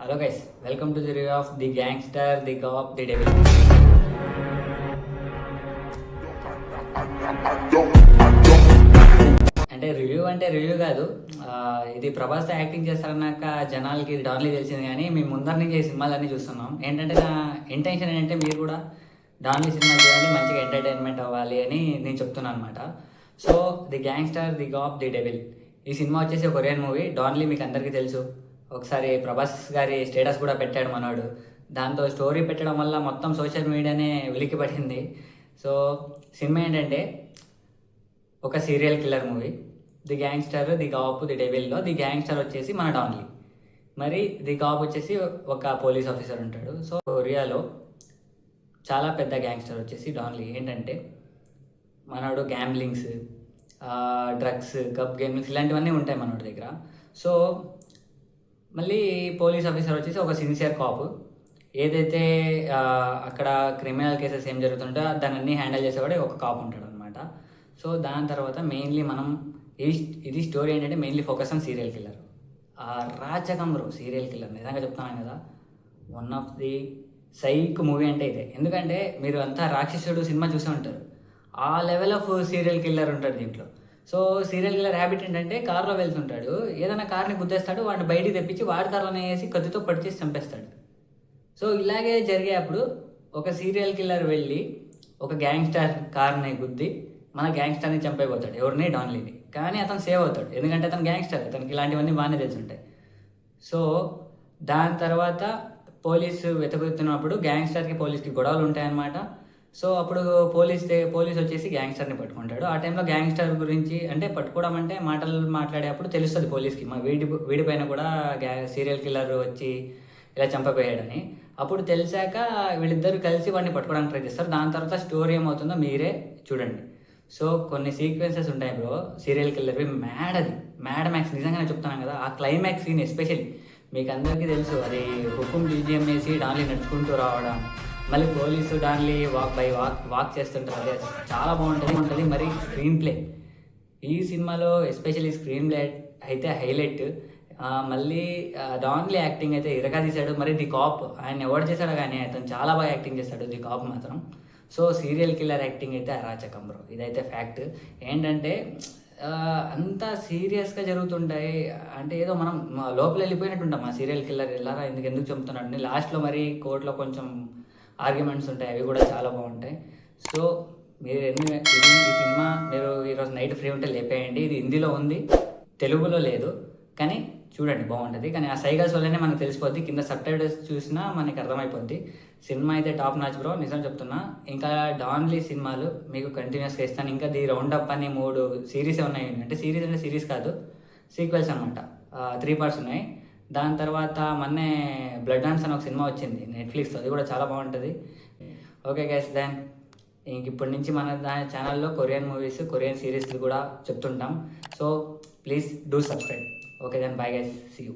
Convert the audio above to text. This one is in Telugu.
Hello guys, welcome to the review of the gangster, the cop, the devil. అంటే రివ్యూ కాదు. ఇది ప్రభాస్తో యాక్టింగ్ చేస్తారన్నాక జనాలకి డాన్లీ తెలిసింది, కానీ మేము ముందర నుంచి సినిమాలన్నీ చూస్తున్నాం. ఏంటంటే నా ఇంటెన్షన్ ఏంటంటే మీరు కూడా డాన్లీ సినిమా చూడండి, మంచిగా ఎంటర్టైన్మెంట్ అవ్వాలి అని నేను చెప్తున్నాను అనమాట. So the gangster, the cop, the devil ఈ సినిమా వచ్చేసి కొరియన్ మూవీ. డాన్లీ మీకు అందరికీ తెలుసు. ఒకసారి ప్రభాస్ గారి స్టేటస్ కూడా పెట్టాడు మనోడు. దాంతో స్టోరీ పెట్టడం వల్ల మొత్తం సోషల్ మీడియానే ఉలిక్కి పడింది. సో సినిమా ఏంటంటే ఒక serial killer movie. The gangster, the cop, the డెవిల్లో ది గ్యాంగ్స్టర్ వచ్చేసి మన డాన్లీ, మరి ది కాప్ వచ్చేసి ఒక పోలీస్ ఆఫీసర్ ఉంటాడు. సో కొరియాలో చాలా పెద్ద గ్యాంగ్స్టర్ వచ్చేసి డాన్లీ. ఏంటంటే మనోడు గ్యాంబ్లింగ్స్, డ్రగ్స్, కప్ గేమింగ్స్ ఇలాంటివన్నీ ఉంటాయి మనోడి దగ్గర. సో మళ్ళీ పోలీస్ ఆఫీసర్ వచ్చేసి ఒక సిన్సియర్ కాప్. ఏదైతే అక్కడ క్రిమినల్ కేసెస్ ఏం జరుగుతుంటో దాన్ని అన్నీ హ్యాండిల్ చేసేవాడే ఒక కాప్ ఉంటాడు అనమాట. సో దాని తర్వాత మెయిన్లీ మనం ఇది స్టోరీ ఏంటంటే mainly focus on serial killer. రాచకం బ్రో, సీరియల్ కిల్లర్ నిజంగా చెప్తున్నాను కదా, one of the psych movie అంటే ఇదే. ఎందుకంటే మీరు అంతా రాక్షసుడు సినిమా చూసే ఉంటారు, ఆ లెవెల్ ఆఫ్ సీరియల్ కిల్లర్ ఉంటాడు దీంట్లో. సో సీరియల్ కిల్లర్ హ్యాబిట్ ఏంటంటే కార్లో వెళ్తుంటాడు, ఏదైనా కార్ని గుద్దేస్తాడు, వాడిని బయటికి తెప్పించి వాడి కార్లోనే వేసి కత్తితో పడిచేసి చంపేస్తాడు. సో ఇలాగే జరిగేప్పుడు ఒక సీరియల్ కిల్లర్ వెళ్ళి ఒక గ్యాంగ్స్టర్ కార్ని గుద్ది మన గ్యాంగ్స్టర్ని చంపైపోతాడు, ఎవరిని, డాన్లీని. కానీ అతను సేవ్ అవుతాడు, ఎందుకంటే అతను గ్యాంగ్స్టర్, అతనికి ఇలాంటివన్నీ బాగానే తెలిసి ఉంటాయి. సో దాని తర్వాత పోలీసు వెతుకుతున్నప్పుడు గ్యాంగ్స్టర్కి పోలీస్కి గొడవలు ఉంటాయన్నమాట. సో అప్పుడు పోలీస్ వచ్చేసి గ్యాంగ్స్టర్ని పట్టుకుంటాడు. ఆ టైంలో గ్యాంగ్స్టర్ గురించి అంటే పట్టుకోవడం అంటే మాటలు మాట్లాడేటప్పుడు తెలుస్తుంది పోలీస్కి, మా వీడిపైన కూడా సీరియల్ కిల్లర్ వచ్చి ఇలా చంపపోయాడని. అప్పుడు తెలిసాక వీళ్ళిద్దరు కలిసి వాడిని పట్టుకోవడానికి ట్రై చేస్తారు. దాని తర్వాత స్టోరీ ఏమవుతుందో మీరే చూడండి. సో కొన్ని సీక్వెన్సెస్ ఉంటాయి బ్రో సీరియల్ కిల్లర్వి, అది మ్యాడ్ మ్యాక్స్. నిజంగానే చెప్తున్నాను కదా, ఆ క్లైమాక్స్ సీన్ ఎస్పెషల్లీ మీకు అందరికీ తెలుసు. అది హుకుం బీజిఎం వేసి డాన్లీ నడుచుకుంటూ రావడం, మళ్ళీ పోలీసు డాన్లీ వాక్ చేస్తుంటారు, అదే చాలా బాగుంటుంది. మరి స్క్రీన్ ప్లే ఈ సినిమాలో ఎస్పెషల్లీ స్క్రీన్ ప్లే అయితే హైలైట్. మళ్ళీ డాన్లీ యాక్టింగ్ అయితే ఇరగా తీశాడు. మరి ది కాప్ ఆయన ఎవరు చేశాడు కానీ అతను చాలా బాగా యాక్టింగ్ చేశాడు ది కాప్ మాత్రం. సో సీరియల్ కిల్లర్ యాక్టింగ్ అయితే అరాచకం బ్రో, ఇదైతే ఫ్యాక్ట్. ఏంటంటే అంతా సీరియస్గా జరుగుతుంటాయి, అంటే ఏదో మనం లోపల వెళ్ళిపోయినట్టు ఉంటాం. ఆ సీరియల్ కిల్లర్ వెళ్ళారా ఎందుకు చంపుతున్నాడు, లాస్ట్లో మరి కోర్టులో కొంచెం ఆర్గ్యుమెంట్స్ ఉంటాయి, అవి కూడా చాలా బాగుంటాయి. సో మీరు ఈ సినిమా మీరు ఈరోజు నైట్ ఫ్రీ ఉంటే లేపేయండి. ఇది హిందీలో ఉంది, తెలుగులో లేదు, కానీ చూడండి బాగుంటుంది. కానీ ఆ సైగల్స్ వల్లనే మనకు తెలిసిపోద్ది, కింద సబ్‌టైటిల్స్ చూసినా మనకి అర్థమైపోద్ది. సినిమా అయితే టాప్ నాచ్ బ్రో, నిజం చెప్తున్నా. ఇంకా డాన్లీ సినిమాలు మీకు కంటిన్యూస్గా ఇస్తాను. ఇంకా ది రౌండప్ అని 3 సిరీస్ ఉన్నాయి, అంటే సిరీస్ కాదు, సీక్వెల్స్ అనమాట. 3 parts ఉన్నాయి. దాని తర్వాత మొన్నే బ్లడ్ డాన్స్ అని ఒక సినిమా వచ్చింది నెట్ఫ్లిక్స్, అది కూడా చాలా బాగుంటుంది. ఓకే గైస్, దెన్ ఇంక ఇప్పటి నుంచి మన ఛానల్లో కొరియన్ మూవీస్, కొరియన్ సిరీస్లు కూడా చెప్తుంటాం. So please do subscribe. Okay then, bye guys, see you.